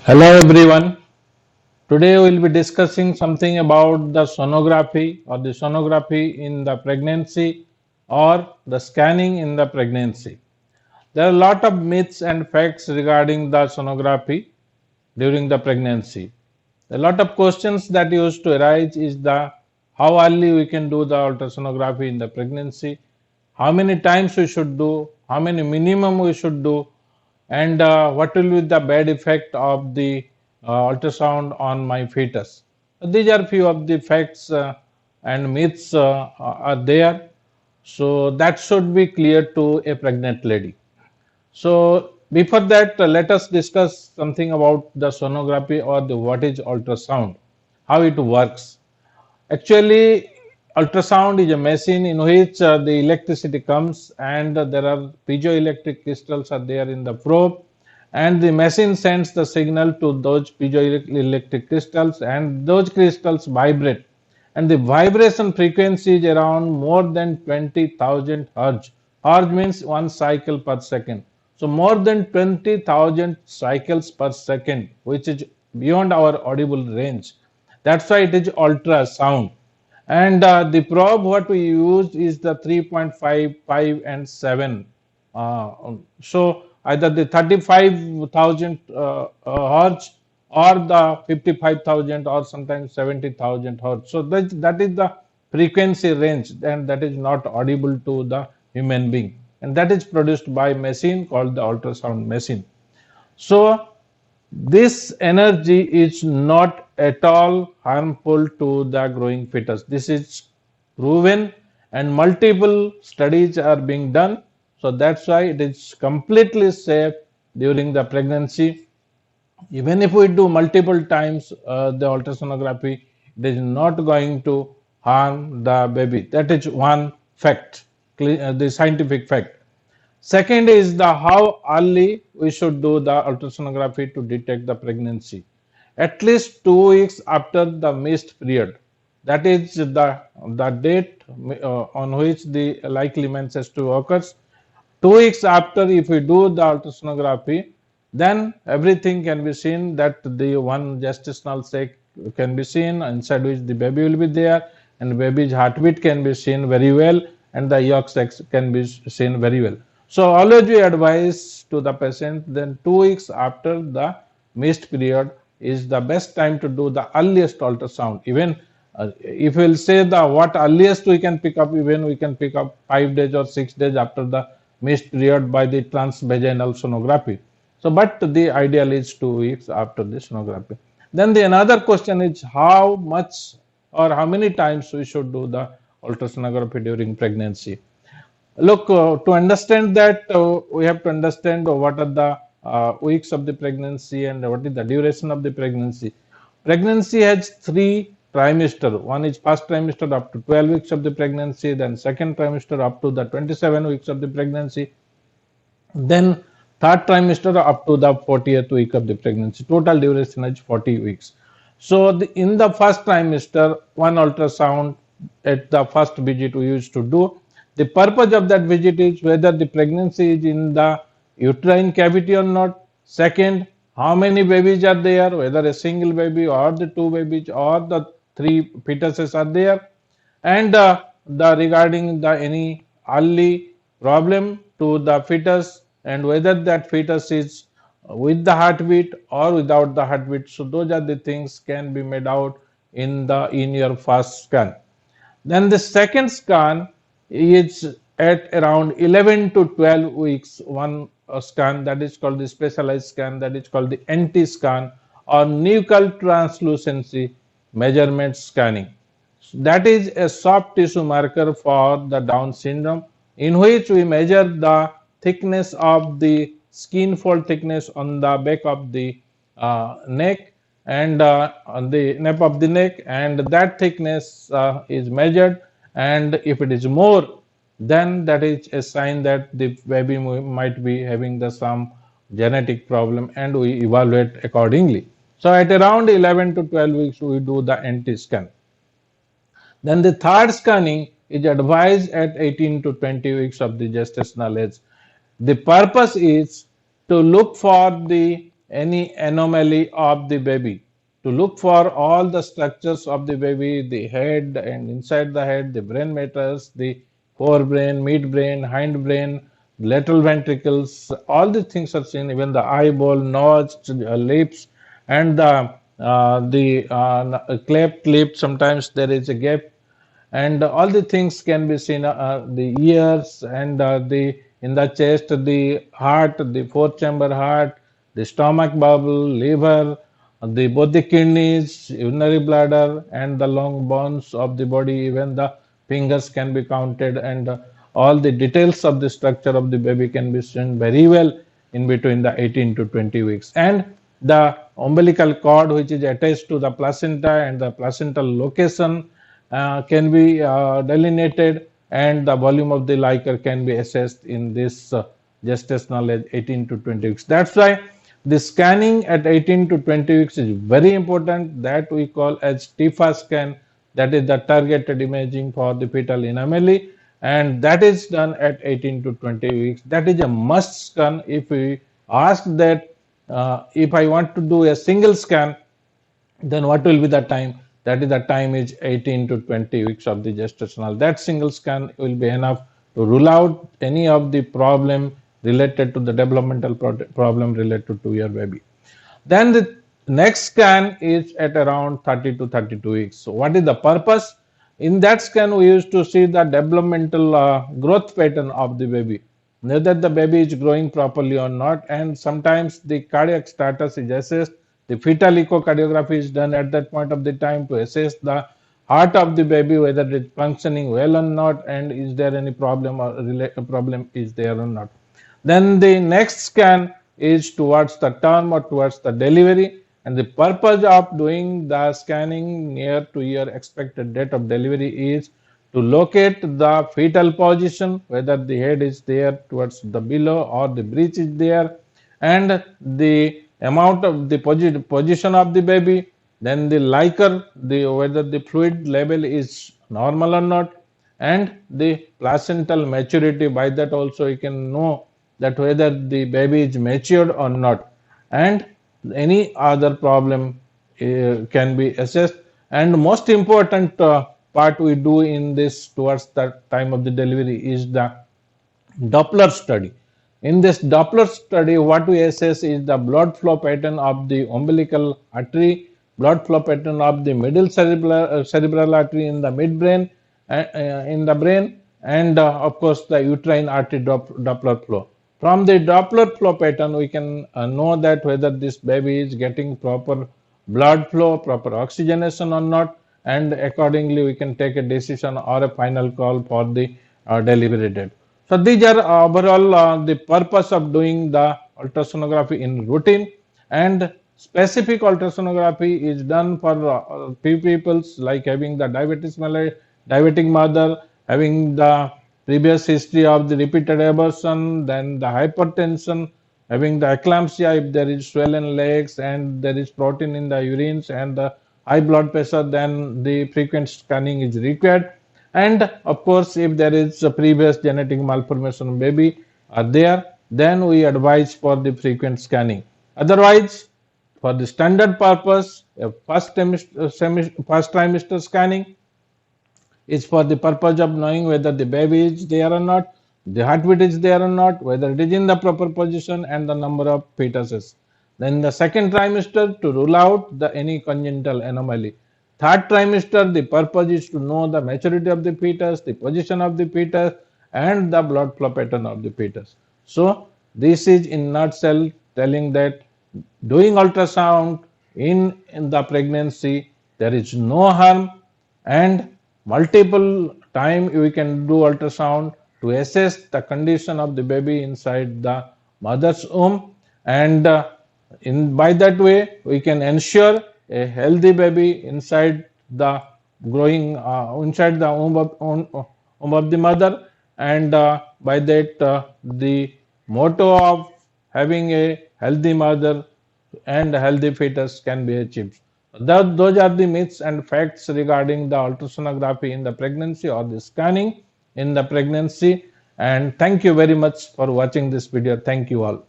Hello everyone. Today we will be discussing something about the sonography or the sonography in the pregnancy or the scanning in the pregnancy. There are a lot of myths and facts regarding the sonography during the pregnancy. A lot of questions that used to arise is the how early we can do the ultrasonography in the pregnancy, how many times we should do, how many minimum we should do, and what will be the bad effect of the ultrasound on my fetus. These are few of the facts and myths are there, so that should be clear to a pregnant lady. So before that, let us discuss something about the sonography or the what is ultrasound, how it works. Actually, ultrasound is a machine in which the electricity comes and there are piezoelectric crystals are there in the probe, and the machine sends the signal to those piezoelectric crystals, and those crystals vibrate, and the vibration frequency is around more than 20,000 hertz. Hertz means one cycle per second. So more than 20,000 cycles per second, which is beyond our audible range. That's why it is ultrasound. And the probe what we use is the 3.5, 5, and 7. So either the 35,000 hertz or the 55,000 or sometimes 70,000 hertz. So that is the frequency range, and that is not audible to the human being. And that is produced by machine called the ultrasound machine. So this energy is not at all harmful to the growing fetus. This is proven, and multiple studies are being done. So that's why it is completely safe during the pregnancy. Even if we do multiple times the ultrasonography, it is not going to harm the baby. That is one fact, the scientific fact. Second is the how early we should do the ultrasonography to detect the pregnancy. At least 2 weeks after the missed period. That is the date on which the likely menstruation occurs. 2 weeks after, if we do the ultrasonography, then everything can be seen, that the one gestational sac can be seen inside which the baby will be there, and baby's heartbeat can be seen very well, and the yolk sac can be seen very well. So always we advise to the patient, then 2 weeks after the missed period is the best time to do the earliest ultrasound. Even if we'll say the what earliest we can pick up, even we can pick up 5 days or 6 days after the missed period by the transvaginal sonography. So, but the ideal is 2 weeks after the sonography. Then the another question is how much or how many times we should do the ultrasonography during pregnancy. Look, to understand that, we have to understand what are the weeks of the pregnancy and what is the duration of the pregnancy. Pregnancy has three trimester. One is first trimester up to 12 weeks of the pregnancy, then second trimester up to the 27 weeks of the pregnancy, then third trimester up to the 40th week of the pregnancy. Total duration is 40 weeks. So in the first trimester, one ultrasound at the first visit we used to do. The purpose of that visit is whether the pregnancy is in the uterine cavity or not. Second, how many babies are there, whether a single baby or the two babies or the three fetuses are there, and the regarding the any early problem to the fetus, and whether that fetus is with the heartbeat or without the heartbeat. So those are the things can be made out in your first scan. Then the second scan is at around 11 to 12 weeks, one scan that is called the specialized scan, that is called the NT scan or nuchal translucency measurement scanning. That is a soft tissue marker for the Down syndrome, in which we measure the thickness of the skin fold thickness on the back of the neck and on the nape of the neck, and that thickness is measured, and if it is more, then that is a sign that the baby might be having the some genetic problem, and we evaluate accordingly. So at around 11 to 12 weeks we do the NT scan. Then the third scanning is advised at 18 to 20 weeks of the gestational age. The purpose is to look for the any anomaly of the baby, to look for all the structures of the baby, the head, and inside the head, the brain matters, the forebrain, midbrain, hindbrain, lateral ventricles, all these things are seen, even the eyeball, nose, lips, and the cleft lip, sometimes there is a gap, and all the things can be seen, the ears, and the in the chest, the heart, the fourth chamber heart, the stomach bubble, liver, the both the kidneys, urinary bladder, and the long bones of the body, even the fingers can be counted, and all the details of the structure of the baby can be seen very well in between the 18 to 20 weeks. And the umbilical cord, which is attached to the placenta, and the placental location can be delineated, and the volume of the liquor can be assessed in this gestational age 18 to 20 weeks. That's why the scanning at 18 to 20 weeks is very important, that we call as TIFA scan, that is the targeted imaging for the fetal anomaly, and that is done at 18 to 20 weeks. That is a must scan. If we ask that, if I want to do a single scan, then what will be the time? That is, the time is 18 to 20 weeks of the gestational. That single scan will be enough to rule out any of the problem related to the developmental problem related to your baby. Then the next scan is at around 30 to 32 weeks. So what is the purpose? In that scan, we used to see the developmental growth pattern of the baby, whether the baby is growing properly or not, and sometimes the cardiac status is assessed. The fetal echocardiography is done at that point of the time to assess the heart of the baby, whether it is functioning well or not, and is there any problem or problem is there or not. Then the next scan is towards the term or towards the delivery, and the purpose of doing the scanning near to your expected date of delivery is to locate the fetal position, whether the head is there towards the below or the breech is there, and the amount of the position of the baby, then the liquor, whether the fluid level is normal or not, and the placental maturity. By that also you can know that whether the baby is matured or not, and any other problem can be assessed. And most important part we do in this towards the time of the delivery is the Doppler study. In this Doppler study, what we assess is the blood flow pattern of the umbilical artery, blood flow pattern of the middle cerebral artery in the midbrain, in the brain, and of course the uterine artery Doppler flow. From the Doppler flow pattern, we can know that whether this baby is getting proper blood flow, proper oxygenation or not, and accordingly we can take a decision or a final call for the delivery date. So these are overall the purpose of doing the ultrasonography in routine, and specific ultrasonography is done for few peoples, like having the diabetic mother, having the previous history of the repeated abortion, then the hypertension, having the eclampsia if there is swollen legs and there is protein in the urines, and the high blood pressure, then the frequent scanning is required. And of course, if there is a previous genetic malformation baby are there, then we advise for the frequent scanning. Otherwise, for the standard purpose, a first trimester scanning is for the purpose of knowing whether the baby is there or not, the heartbeat is there or not, whether it is in the proper position, and the number of fetuses. Then the second trimester to rule out any congenital anomaly. Third trimester, the purpose is to know the maturity of the fetus, the position of the fetus, and the blood flow pattern of the fetus. So this is in nutshell telling that doing ultrasound in the pregnancy, there is no harm, and multiple time we can do ultrasound to assess the condition of the baby inside the mother's womb, and in by that way we can ensure a healthy baby inside the growing inside the womb of the mother, and by that the motto of having a healthy mother and healthy fetus can be achieved. Those are the myths and facts regarding the ultrasonography in the pregnancy or the scanning in the pregnancy. And thank you very much for watching this video. Thank you all.